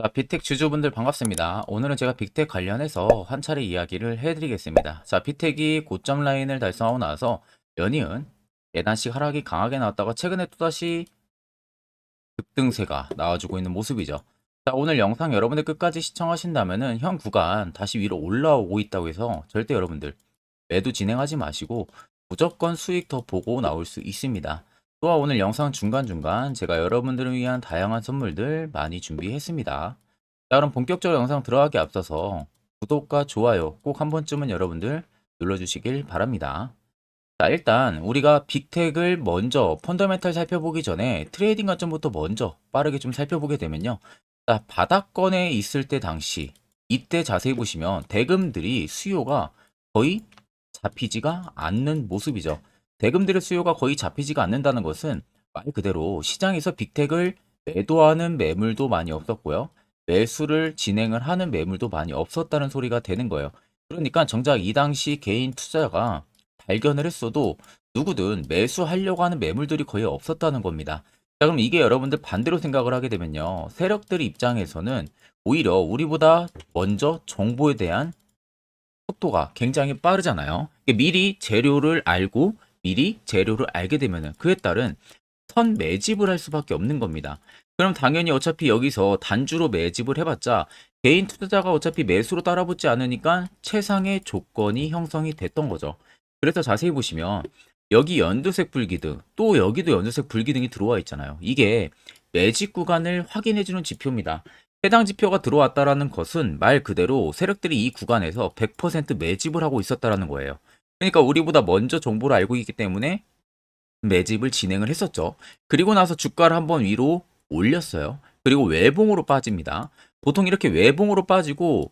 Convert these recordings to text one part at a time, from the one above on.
자, 빅텍 주주분들 반갑습니다. 오늘은 제가 빅텍 관련해서 한 차례 이야기를 해드리겠습니다. 자, 빅텍이 고점 라인을 달성하고 나서 연이은 예단식 하락이 강하게 나왔다가 최근에 또다시 급등세가 나와주고 있는 모습이죠. 자, 오늘 영상 여러분들 끝까지 시청하신다면은 현 구간 다시 위로 올라오고 있다고 해서 절대 여러분들 매도 진행하지 마시고 무조건 수익 더 보고 나올 수 있습니다. 또한 오늘 영상 중간중간 제가 여러분들을 위한 다양한 선물들 많이 준비했습니다. 자, 그럼 본격적으로 영상 들어가기 앞서서 구독과 좋아요 꼭 한 번쯤은 여러분들 눌러주시길 바랍니다. 자, 일단 우리가 빅텍을 먼저 펀더멘탈 살펴보기 전에 트레이딩 관점부터 먼저 빠르게 좀 살펴보게 되면요. 자, 바닥권에 있을 때 당시 이때 자세히 보시면 대금들이 수요가 거의 잡히지가 않는 모습이죠. 대금들의 수요가 거의 잡히지가 않는다는 것은 말 그대로 시장에서 빅텍을 매도하는 매물도 많이 없었고요. 매수를 진행을 하는 매물도 많이 없었다는 소리가 되는 거예요. 그러니까 정작 이 당시 개인 투자자가 발견을 했어도 누구든 매수하려고 하는 매물들이 거의 없었다는 겁니다. 자, 그럼 이게 여러분들 반대로 생각을 하게 되면요. 세력들 입장에서는 오히려 우리보다 먼저 정보에 대한 속도가 굉장히 빠르잖아요. 미리 재료를 알고 미리 재료를 알게 되면은 그에 따른 선 매집을 할 수밖에 없는 겁니다. 그럼 당연히 어차피 여기서 단주로 매집을 해봤자 개인 투자자가 어차피 매수로 따라붙지 않으니까 최상의 조건이 형성이 됐던 거죠. 그래서 자세히 보시면 여기 연두색 불기둥 또 여기도 연두색 불기둥이 들어와 있잖아요. 이게 매집 구간을 확인해주는 지표입니다. 해당 지표가 들어왔다라는 것은 말 그대로 세력들이 이 구간에서 100% 매집을 하고 있었다라는 거예요. 그러니까 우리보다 먼저 정보를 알고 있기 때문에 매집을 진행을 했었죠. 그리고 나서 주가를 한번 위로 올렸어요. 그리고 외봉으로 빠집니다. 보통 이렇게 외봉으로 빠지고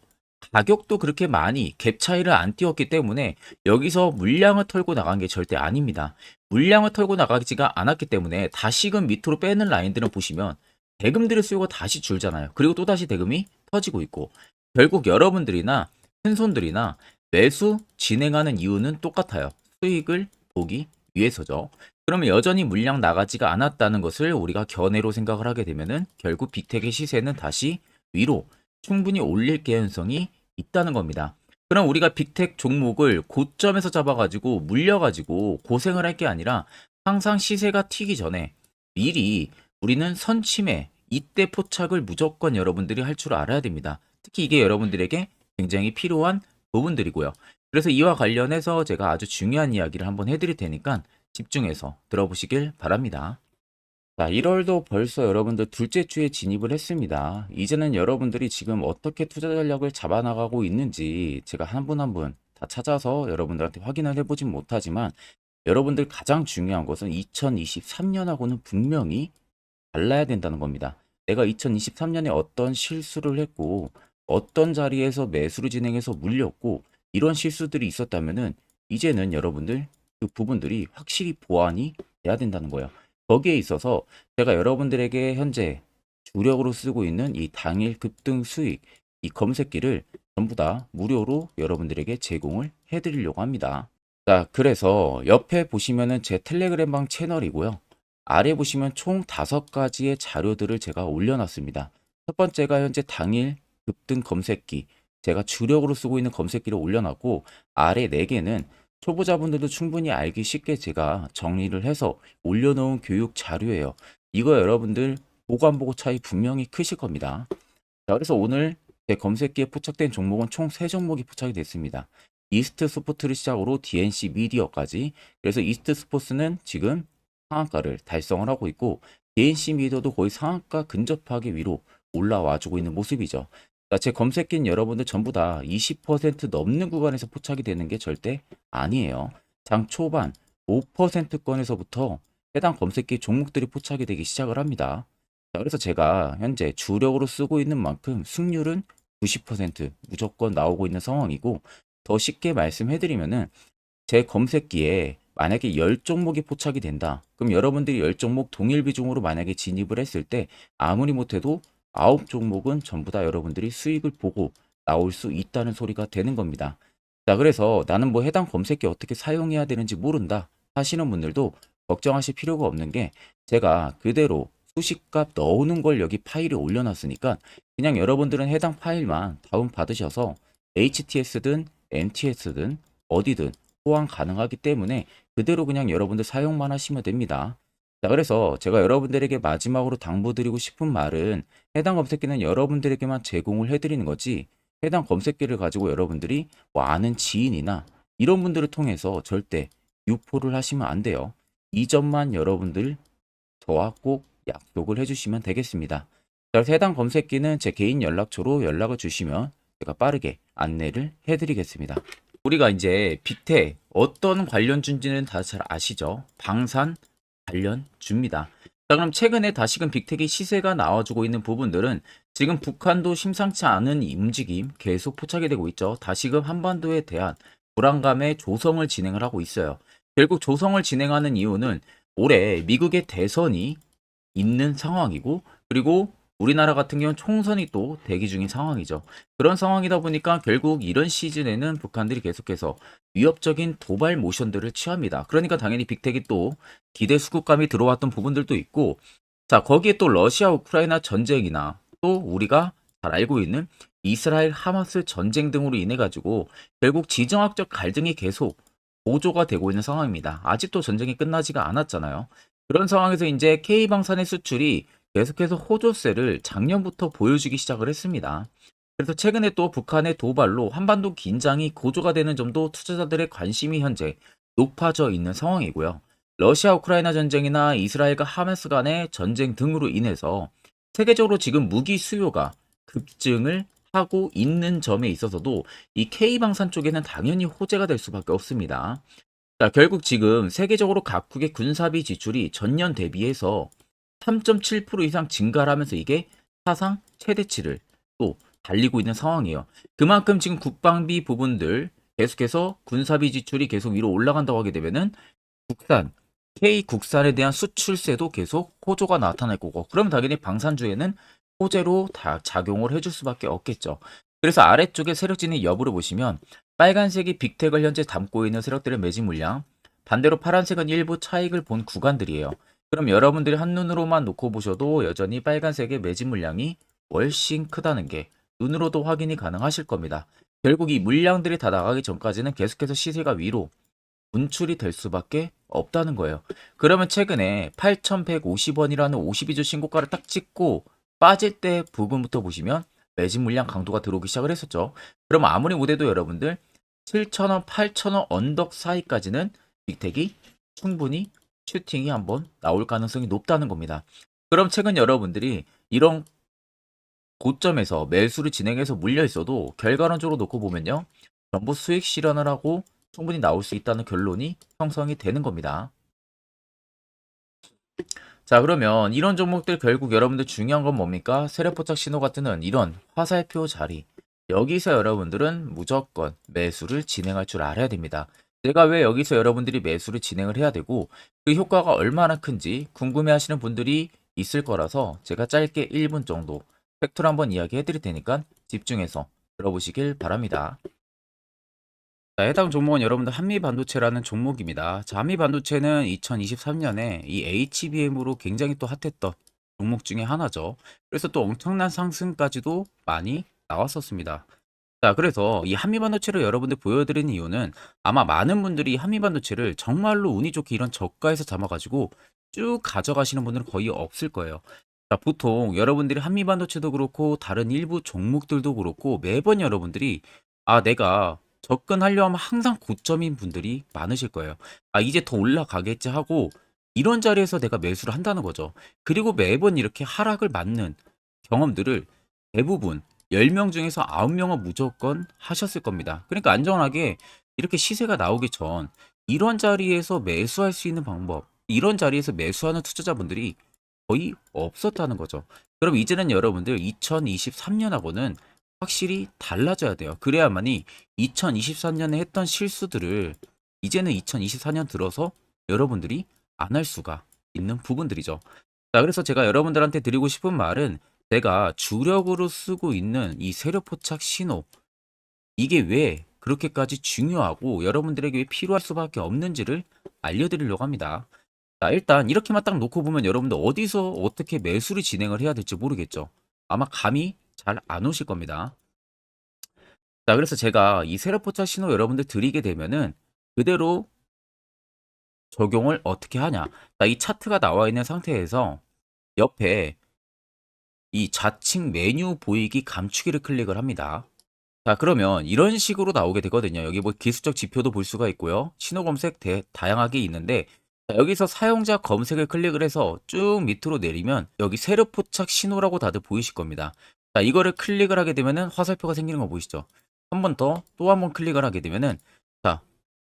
가격도 그렇게 많이 갭 차이를 안 띄웠기 때문에 여기서 물량을 털고 나간 게 절대 아닙니다. 물량을 털고 나가지가 않았기 때문에 다시금 밑으로 빼는 라인들을 보시면 대금들의 수요가 다시 줄잖아요. 그리고 또다시 대금이 터지고 있고 결국 여러분들이나 큰손들이나 매수 진행하는 이유는 똑같아요. 수익을 보기 위해서죠. 그러면 여전히 물량 나가지가 않았다는 것을 우리가 견해로 생각을 하게 되면은 결국 빅텍의 시세는 다시 위로 충분히 올릴 개연성이 있다는 겁니다. 그럼 우리가 빅텍 종목을 고점에서 잡아가지고 물려가지고 고생을 할 게 아니라 항상 시세가 튀기 전에 미리 우리는 선침해 이때 포착을 무조건 여러분들이 할 줄 알아야 됩니다. 특히 이게 여러분들에게 굉장히 필요한 부분들이고요. 그래서 이와 관련해서 제가 아주 중요한 이야기를 한번 해드릴 테니까 집중해서 들어보시길 바랍니다. 자, 1월도 벌써 여러분들 둘째 주에 진입을 했습니다. 이제는 여러분들이 지금 어떻게 투자 전략을 잡아나가고 있는지 제가 한 분 한 분 다 찾아서 여러분들한테 확인을 해보진 못하지만 여러분들 가장 중요한 것은 2023년하고는 분명히 달라야 된다는 겁니다. 내가 2023년에 어떤 실수를 했고 어떤 자리에서 매수를 진행해서 물렸고 이런 실수들이 있었다면은 이제는 여러분들 그 부분들이 확실히 보완이 돼야 된다는 거예요. 거기에 있어서 제가 여러분들에게 현재 주력으로 쓰고 있는 이 당일 급등 수익 이 검색기를 전부 다 무료로 여러분들에게 제공을 해드리려고 합니다. 자, 그래서 옆에 보시면은 제 텔레그램방 채널이고요. 아래 보시면 총 5가지의 자료들을 제가 올려놨습니다. 첫 번째가 현재 당일 급등 검색기, 제가 주력으로 쓰고 있는 검색기를 올려놨고 아래 4개는 초보자분들도 충분히 알기 쉽게 제가 정리를 해서 올려놓은 교육 자료예요. 이거 여러분들 보고 안 보고 차이 분명히 크실 겁니다. 자, 그래서 오늘 제 검색기에 포착된 종목은 총 3종목이 포착이 됐습니다. 이스트 스포츠를 시작으로 DNC 미디어까지. 그래서 이스트 스포츠는 지금 상한가를 달성을 하고 있고 DNC 미디어도 거의 상한가 근접하게 위로 올라와주고 있는 모습이죠. 자, 제 검색기는 여러분들 전부 다 20% 넘는 구간에서 포착이 되는 게 절대 아니에요. 장 초반 5%권에서부터 해당 검색기 종목들이 포착이 되기 시작을 합니다. 자, 그래서 제가 현재 주력으로 쓰고 있는 만큼 승률은 90% 무조건 나오고 있는 상황이고 더 쉽게 말씀해드리면은 제 검색기에 만약에 10종목이 포착이 된다. 그럼 여러분들이 10종목 동일 비중으로 만약에 진입을 했을 때 아무리 못해도 9종목은 전부 다 여러분들이 수익을 보고 나올 수 있다는 소리가 되는 겁니다. 자, 그래서 나는 뭐 해당 검색기 어떻게 사용해야 되는지 모른다 하시는 분들도 걱정하실 필요가 없는 게 제가 그대로 수식값 넣어놓은 걸 여기 파일에 올려놨으니까 그냥 여러분들은 해당 파일만 다운 받으셔서 HTS든 MTS든 어디든 호환 가능하기 때문에 그대로 그냥 여러분들 사용만 하시면 됩니다. 자, 그래서 제가 여러분들에게 마지막으로 당부드리고 싶은 말은 해당 검색기는 여러분들에게만 제공을 해드리는 거지 해당 검색기를 가지고 여러분들이 뭐 아는 지인이나 이런 분들을 통해서 절대 유포를 하시면 안 돼요. 이 점만 여러분들 저와 꼭 약속을 해주시면 되겠습니다. 자, 그래서 해당 검색기는 제 개인 연락처로 연락을 주시면 제가 빠르게 안내를 해드리겠습니다. 우리가 이제 빅텍 어떤 관련주인지는 다 잘 아시죠? 방산 관련주입니다. 자, 그럼 최근에 다시금 빅텍의 시세가 나와주고 있는 부분들은 지금 북한도 심상치 않은 움직임 계속 포착이 되고 있죠. 다시금 한반도에 대한 불안감의 조성을 진행을 하고 있어요. 결국 조성을 진행하는 이유는 올해 미국의 대선이 있는 상황이고 그리고 우리나라 같은 경우는 총선이 또 대기 중인 상황이죠. 그런 상황이다 보니까 결국 이런 시즌에는 북한들이 계속해서 위협적인 도발 모션들을 취합니다. 그러니까 당연히 빅텍이 또 기대 수급감이 들어왔던 부분들도 있고 자 거기에 또 러시아 우크라이나 전쟁이나 또 우리가 잘 알고 있는 이스라엘 하마스 전쟁 등으로 인해 가지고 결국 지정학적 갈등이 계속 고조가 되고 있는 상황입니다. 아직도 전쟁이 끝나지가 않았잖아요. 그런 상황에서 이제 K방산의 수출이 계속해서 호조세를 작년부터 보여주기 시작을 했습니다. 그래서 최근에 또 북한의 도발로 한반도 긴장이 고조가 되는 점도 투자자들의 관심이 현재 높아져 있는 상황이고요. 러시아 우크라이나 전쟁이나 이스라엘과 하마스 간의 전쟁 등으로 인해서 세계적으로 지금 무기 수요가 급증을 하고 있는 점에 있어서도 이 K방산 쪽에는 당연히 호재가 될 수밖에 없습니다. 자, 결국 지금 세계적으로 각국의 군사비 지출이 전년 대비해서 3.7% 이상 증가를 하면서 이게 사상 최대치를 또 달리고 있는 상황이에요. 그만큼 지금 국방비 부분들 계속해서 군사비 지출이 계속 위로 올라간다고 하게 되면은 국산, K 국산에 대한 수출세도 계속 호조가 나타날 거고 그럼 당연히 방산주에는 호재로 다 작용을 해줄 수밖에 없겠죠. 그래서 아래쪽에 세력진의 여부를 보시면 빨간색이 빅텍을 현재 담고 있는 세력들의 매집 물량 반대로 파란색은 일부 차익을 본 구간들이에요. 그럼 여러분들이 한눈으로만 놓고 보셔도 여전히 빨간색의 매집 물량이 훨씬 크다는 게 눈으로도 확인이 가능하실 겁니다. 결국 이 물량들이 다 나가기 전까지는 계속해서 시세가 위로 분출이 될 수밖에 없다는 거예요. 그러면 최근에 8,150원이라는 52주 신고가를 딱 찍고 빠질 때 부분부터 보시면 매집 물량 강도가 들어오기 시작을 했었죠. 그럼 아무리 못해도 여러분들 7,000원, 8,000원 언덕 사이까지는 빅텍이 충분히 슈팅이 한번 나올 가능성이 높다는 겁니다. 그럼 최근 여러분들이 이런 고점에서 매수를 진행해서 물려 있어도 결과론적으로 놓고 보면요. 전부 수익 실현을 하고 충분히 나올 수 있다는 결론이 형성이 되는 겁니다. 자, 그러면 이런 종목들 결국 여러분들 중요한 건 뭡니까? 세력포착 신호가 뜨는 이런 화살표 자리. 여기서 여러분들은 무조건 매수를 진행할 줄 알아야 됩니다. 제가 왜 여기서 여러분들이 매수를 진행을 해야 되고 그 효과가 얼마나 큰지 궁금해 하시는 분들이 있을 거라서 제가 짧게 1분 정도 팩트를 한번 이야기해 드릴 테니까 집중해서 들어보시길 바랍니다. 자, 해당 종목은 여러분들 한미반도체라는 종목입니다. 자, 한미반도체는 2023년에 이 HBM으로 굉장히 또 핫했던 종목 중에 하나죠. 그래서 또 엄청난 상승까지도 많이 나왔었습니다. 자, 그래서 이 한미반도체를 여러분들 보여드리는 이유는 아마 많은 분들이 한미반도체를 정말로 운이 좋게 이런 저가에서 잡아가지고 쭉 가져가시는 분들은 거의 없을 거예요. 자, 보통 여러분들이 한미반도체도 그렇고 다른 일부 종목들도 그렇고 매번 여러분들이 내가 접근하려 하면 항상 고점인 분들이 많으실 거예요. 이제 더 올라가겠지 하고 이런 자리에서 내가 매수를 한다는 거죠. 그리고 매번 이렇게 하락을 맞는 경험들을 대부분 10명 중에서 9명은 무조건 하셨을 겁니다. 그러니까 안전하게 이렇게 시세가 나오기 전 이런 자리에서 매수할 수 있는 방법, 이런 자리에서 매수하는 투자자분들이 거의 없었다는 거죠. 그럼 이제는 여러분들 2023년하고는 확실히 달라져야 돼요. 그래야만이 2023년에 했던 실수들을 이제는 2024년 들어서 여러분들이 안 할 수가 있는 부분들이죠. 자, 그래서 제가 여러분들한테 드리고 싶은 말은 제가 주력으로 쓰고 있는 이 세력포착 신호, 이게 왜 그렇게까지 중요하고 여러분들에게 왜 필요할 수밖에 없는지를 알려드리려고 합니다. 자, 일단 이렇게만 딱 놓고 보면 여러분들 어디서 어떻게 매수를 진행을 해야 될지 모르겠죠. 아마 감이 잘 안 오실 겁니다. 자, 그래서 제가 이 세력포착 신호 여러분들 드리게 되면은 그대로 적용을 어떻게 하냐. 자, 이 차트가 나와 있는 상태에서 옆에 이 좌측 메뉴 보이기 감추기를 클릭을 합니다. 자, 그러면 이런 식으로 나오게 되거든요. 여기 뭐 기술적 지표도 볼 수가 있고요. 신호 검색 다양하게 있는데, 자, 여기서 사용자 검색을 클릭을 해서 쭉 밑으로 내리면 여기 세력 포착 신호라고 다들 보이실 겁니다. 자, 이거를 클릭을 하게 되면은 화살표가 생기는 거 보이시죠? 한 번 더 또 한 번 클릭을 하게 되면은, 자,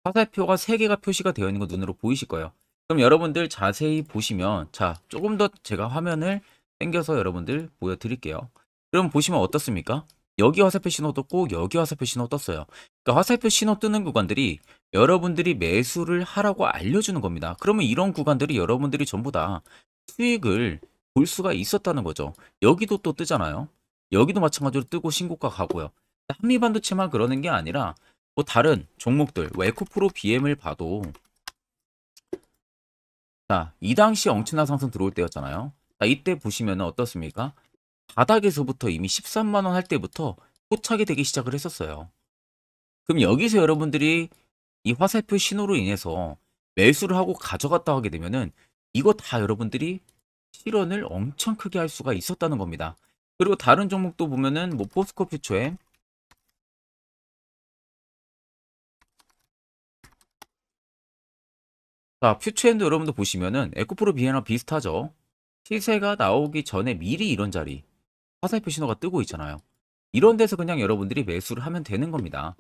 화살표가 3개가 표시가 되어 있는 거 눈으로 보이실 거예요. 그럼 여러분들 자세히 보시면, 자, 조금 더 제가 화면을 당겨서 여러분들 보여드릴게요. 그럼 보시면 어떻습니까? 여기 화살표 신호 떴고 여기 화살표 신호 떴어요. 그러니까 화살표 신호 뜨는 구간들이 여러분들이 매수를 하라고 알려주는 겁니다. 그러면 이런 구간들이 여러분들이 전부 다 수익을 볼 수가 있었다는 거죠. 여기도 또 뜨잖아요. 여기도 마찬가지로 뜨고 신고가 가고요. 한미반도체만 그러는 게 아니라 뭐 다른 종목들, 뭐 에코프로 BM을 봐도, 자, 이 당시 엄청난 상승 들어올 때였잖아요. 자, 이때 보시면 어떻습니까? 바닥에서부터 이미 13만 원 할 때부터 포착이 되기 시작을 했었어요. 그럼 여기서 여러분들이 이 화살표 신호로 인해서 매수를 하고 가져갔다 하게 되면은 이거 다 여러분들이 실현을 엄청 크게 할 수가 있었다는 겁니다. 그리고 다른 종목도 보면은 뭐 포스코 퓨처엠, 자, 퓨처엠도 여러분들 보시면은 에코프로 비에나 비슷하죠. 시세가 나오기 전에 미리 이런 자리 화살표 신호가 뜨고 있잖아요. 이런 데서 그냥 여러분들이 매수를 하면 되는 겁니다.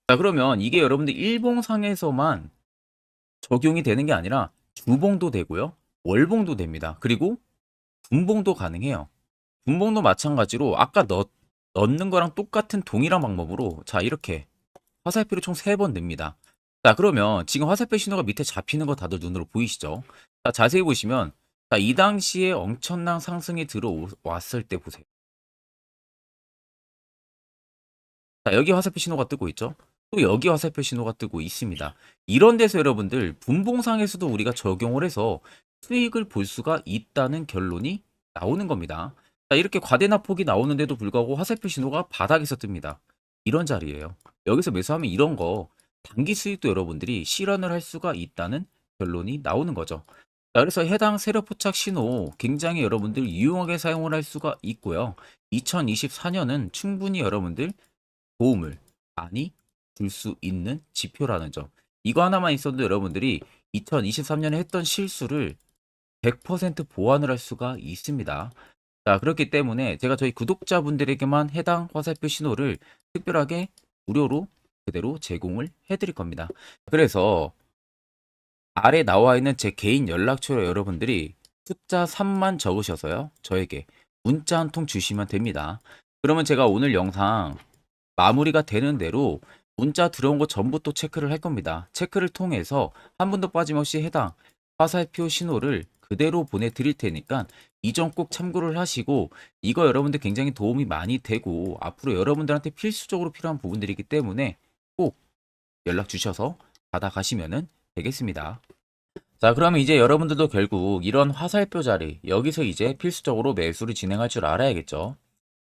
자, 그러면 이게 여러분들 일봉상에서만 적용이 되는 게 아니라 주봉도 되고요. 월봉도 됩니다. 그리고 분봉도 가능해요. 분봉도 마찬가지로 아까 넣는 거랑 똑같은 동일한 방법으로, 자, 이렇게 화살표를 총 3번 냅니다. 자, 그러면 지금 화살표 신호가 밑에 잡히는 거 다들 눈으로 보이시죠? 자, 자세히 보시면, 자, 이 당시에 엄청난 상승이 들어왔을 때 보세요. 자, 여기 화살표 신호가 뜨고 있죠? 또 여기 화살표 신호가 뜨고 있습니다. 이런 데서 여러분들 분봉상에서도 우리가 적용을 해서 수익을 볼 수가 있다는 결론이 나오는 겁니다. 자, 이렇게 과대납폭이 나오는데도 불구하고 화살표 신호가 바닥에서 뜹니다. 이런 자리예요. 여기서 매수하면 이런 거 단기 수익도 여러분들이 실현을 할 수가 있다는 결론이 나오는 거죠. 자, 그래서 해당 세력 포착 신호 굉장히 여러분들 유용하게 사용을 할 수가 있고요. 2024년은 충분히 여러분들 도움을 많이 줄 수 있는 지표라는 점. 이거 하나만 있어도 여러분들이 2023년에 했던 실수를 100% 보완을 할 수가 있습니다. 자, 그렇기 때문에 제가 저희 구독자분들에게만 해당 화살표 신호를 특별하게 무료로 그대로 제공을 해드릴 겁니다. 그래서 아래 나와 있는 제 개인 연락처로 여러분들이 숫자 3만 적으셔서요. 저에게 문자 한 통 주시면 됩니다. 그러면 제가 오늘 영상 마무리가 되는 대로 문자 들어온 거 전부 또 체크를 할 겁니다. 체크를 통해서 한 번도 빠짐없이 해당 화살표 신호를 그대로 보내드릴 테니까 이 점 꼭 참고를 하시고, 이거 여러분들 굉장히 도움이 많이 되고 앞으로 여러분들한테 필수적으로 필요한 부분들이기 때문에 꼭 연락 주셔서 받아가시면 되겠습니다. 자, 그러면 이제 여러분들도 결국 이런 화살표 자리 여기서 이제 필수적으로 매수를 진행할 줄 알아야겠죠.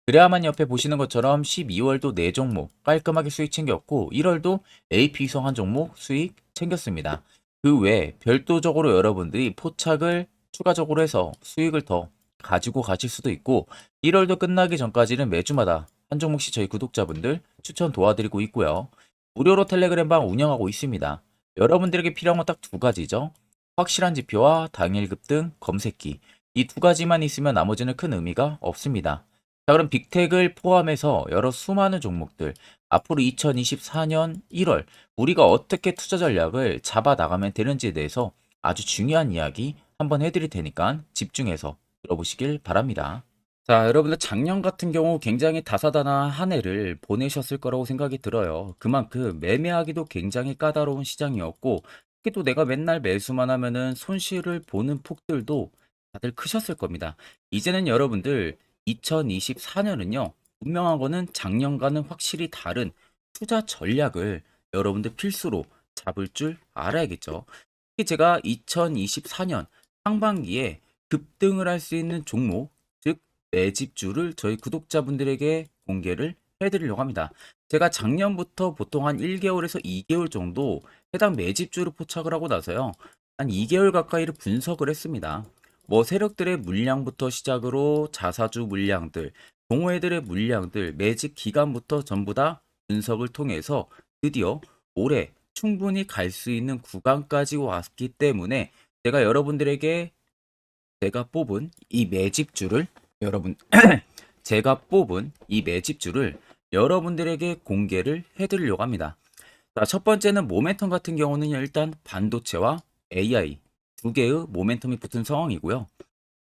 그래야만 옆에 보시는 것처럼 12월도 4종목 깔끔하게 수익 챙겼고 1월도 AP 위성 한 종목 수익 챙겼습니다. 그 외에 별도적으로 여러분들이 포착을 추가적으로 해서 수익을 더 가지고 가실 수도 있고 1월도 끝나기 전까지는 매주마다 한 종목씩 저희 구독자분들 추천 도와드리고 있고요. 무료로 텔레그램방 운영하고 있습니다. 여러분들에게 필요한 건 딱 2가지죠. 확실한 지표와 당일 급등 검색기. 이 2가지만 있으면 나머지는 큰 의미가 없습니다. 자, 그럼 빅텍을 포함해서 여러 수많은 종목들, 앞으로 2024년 1월 우리가 어떻게 투자 전략을 잡아 나가면 되는지에 대해서 아주 중요한 이야기 한번 해드릴 테니까 집중해서 들어보시길 바랍니다. 자, 여러분들 작년 같은 경우 굉장히 다사다난한 한 해를 보내셨을 거라고 생각이 들어요. 그만큼 매매하기도 굉장히 까다로운 시장이었고, 특히 또 내가 맨날 매수만 하면은 손실을 보는 폭들도 다들 크셨을 겁니다. 이제는 여러분들 2024년은요, 분명한 거는 작년과는 확실히 다른 투자 전략을 여러분들 필수로 잡을 줄 알아야겠죠. 특히 제가 2024년 상반기에 급등을 할 수 있는 종목, 즉 매집주를 저희 구독자분들에게 공개를 해드리려고 합니다. 제가 작년부터 보통 한 1개월에서 2개월 정도 해당 매집주를 포착을 하고 나서요. 한 2개월 가까이를 분석을 했습니다. 뭐 세력들의 물량부터 시작으로 자사주 물량들, 동호회들의 물량들, 매집 기간부터 전부 다 분석을 통해서 드디어 올해 충분히 갈 수 있는 구간까지 왔기 때문에 제가 여러분들에게 제가 뽑은 이 매집주를 여러분 제가 뽑은 이 매집주를 여러분들에게 공개를 해드리려고 합니다. 자, 첫 번째는 모멘텀 같은 경우는 일단 반도체와 AI 두 개의 모멘텀이 붙은 상황이고요.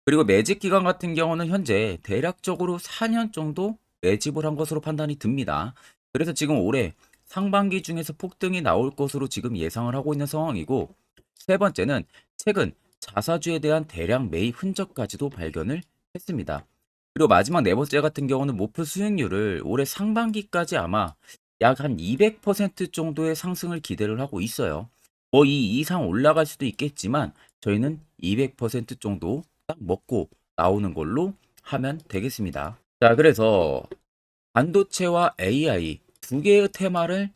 그리고 매집 기간 같은 경우는 현재 대략적으로 4년 정도 매집을 한 것으로 판단이 듭니다. 그래서 지금 올해 상반기 중에서 폭등이 나올 것으로 지금 예상을 하고 있는 상황이고, 세 번째는 최근 자사주에 대한 대량 매입 흔적까지도 발견을 했습니다. 그리고 마지막 네 번째 같은 경우는 목표 수익률을 올해 상반기까지 아마 약 한 200% 정도의 상승을 기대를 하고 있어요. 뭐 이 이상 올라갈 수도 있겠지만 저희는 200% 정도 딱 먹고 나오는 걸로 하면 되겠습니다. 자, 그래서 반도체와 AI 두 개의 테마를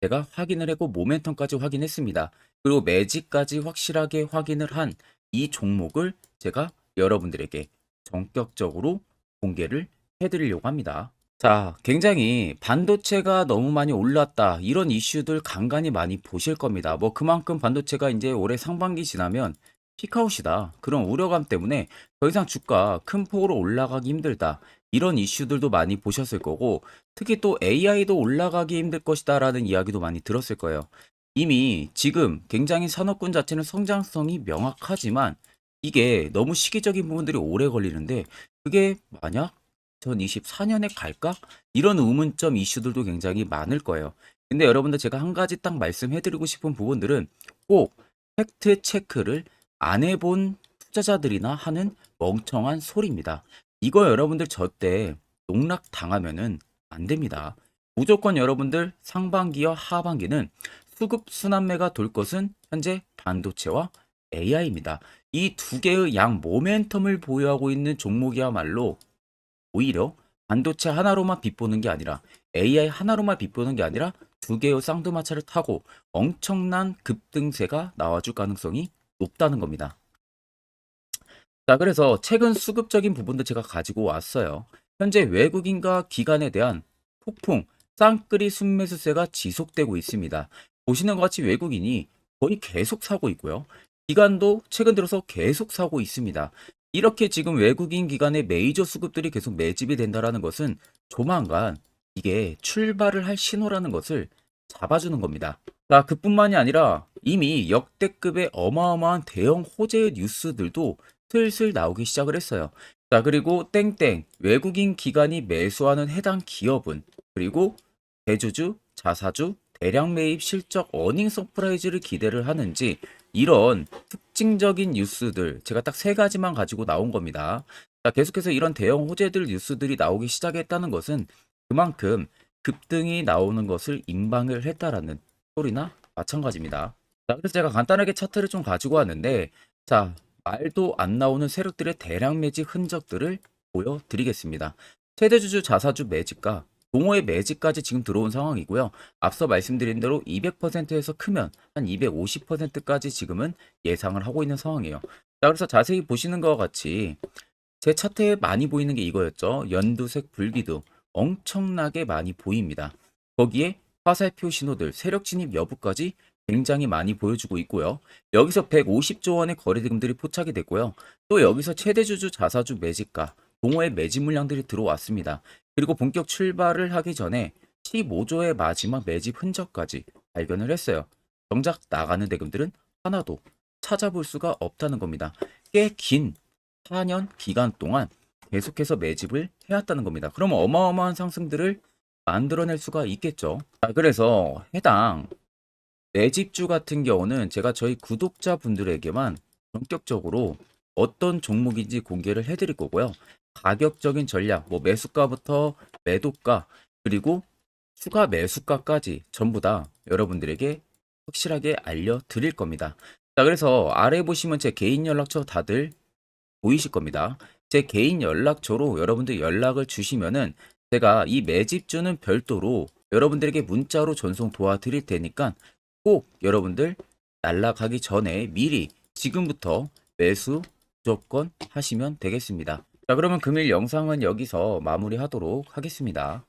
제가 확인을 했고 모멘텀까지 확인했습니다. 그리고 매직까지 확실하게 확인을 한 이 종목을 제가 여러분들에게 전격적으로 공개를 해드리려고 합니다. 자, 굉장히 반도체가 너무 많이 올랐다, 이런 이슈들 간간히 많이 보실 겁니다. 뭐 그만큼 반도체가 이제 올해 상반기 지나면 피크아웃이다, 그런 우려감 때문에 더 이상 주가 큰 폭으로 올라가기 힘들다, 이런 이슈들도 많이 보셨을 거고, 특히 또 AI도 올라가기 힘들 것이다 라는 이야기도 많이 들었을 거예요. 이미 지금 굉장히 산업군 자체는 성장성이 명확하지만 이게 너무 시기적인 부분들이 오래 걸리는데, 그게 만약 2024년에 갈까? 이런 의문점 이슈들도 굉장히 많을 거예요. 근데 여러분들 제가 한 가지 딱 말씀해드리고 싶은 부분들은 꼭 팩트 체크를 안 해본 투자자들이나 하는 멍청한 소리입니다. 이거 여러분들 절대 농락 당하면은 안 됩니다. 무조건 여러분들 상반기와 하반기는 수급 순환매가 돌 것은 현재 반도체와 AI입니다. 이 두 개의 양 모멘텀을 보유하고 있는 종목이야말로 오히려 반도체 하나로만 빗보는 게 아니라 AI 하나로만 빗보는 게 아니라 두 개의 쌍두마차를 타고 엄청난 급등세가 나와줄 가능성이 높다는 겁니다. 자, 그래서 최근 수급적인 부분도 제가 가지고 왔어요. 현재 외국인과 기관에 대한 폭풍 쌍끌이 순매수세가 지속되고 있습니다. 보시는 것 같이 외국인이 거의 계속 사고 있고요. 기관도 최근 들어서 계속 사고 있습니다. 이렇게 지금 외국인 기관의 메이저 수급들이 계속 매집이 된다는 것은 조만간 이게 출발을 할 신호라는 것을 잡아주는 겁니다. 자, 그뿐만이 아니라 이미 역대급의 어마어마한 대형 호재의 뉴스들도 슬슬 나오기 시작을 했어요. 자, 그리고 땡땡 외국인 기관이 매수하는 해당 기업은, 그리고 대주주, 자사주, 대량 매입 실적 어닝 서프라이즈를 기대를 하는지, 이런 특징적인 뉴스들 제가 딱 세 가지만 가지고 나온 겁니다. 자, 계속해서 이런 대형 호재들 뉴스들이 나오기 시작했다는 것은 그만큼 급등이 나오는 것을 임방을 했다라는 소리나 마찬가지입니다. 자, 그래서 제가 간단하게 차트를 좀 가지고 왔는데, 자, 말도 안 나오는 세력들의 대량 매집 흔적들을 보여드리겠습니다. 최대주주 자사주 매집과 동호회 매집까지 지금 들어온 상황이고요. 앞서 말씀드린 대로 200%에서 크면 한 250%까지 지금은 예상을 하고 있는 상황이에요. 자, 그래서 자세히 보시는 것과 같이 제 차트에 많이 보이는 게 이거였죠. 연두색 불기둥 엄청나게 많이 보입니다. 거기에 화살표 신호들, 세력 진입 여부까지 굉장히 많이 보여주고 있고요. 여기서 150조 원의 거래대금들이 포착이 됐고요. 또 여기서 최대주주 자사주 매집가, 동호회 매집 물량들이 들어왔습니다. 그리고 본격 출발을 하기 전에 15조의 마지막 매집 흔적까지 발견을 했어요. 정작 나가는 대금들은 하나도 찾아볼 수가 없다는 겁니다. 꽤 긴 4년 기간 동안 계속해서 매집을 해왔다는 겁니다. 그럼 어마어마한 상승들을 만들어낼 수가 있겠죠. 자, 그래서 해당 매집주 같은 경우는 제가 저희 구독자분들에게만 본격적으로 어떤 종목인지 공개를 해드릴 거고요. 가격적인 전략, 뭐 매수가부터 매도가, 그리고 추가 매수가까지 전부 다 여러분들에게 확실하게 알려드릴 겁니다. 자, 그래서 아래 보시면 제 개인 연락처 다들 보이실 겁니다. 제 개인 연락처로 여러분들 연락을 주시면은 제가 이 매집주는 별도로 여러분들에게 문자로 전송 도와드릴 테니까 꼭 여러분들 날라가기 전에 미리 지금부터 매수 무조건 하시면 되겠습니다. 자, 그러면 금일 영상은 여기서 마무리하도록 하겠습니다.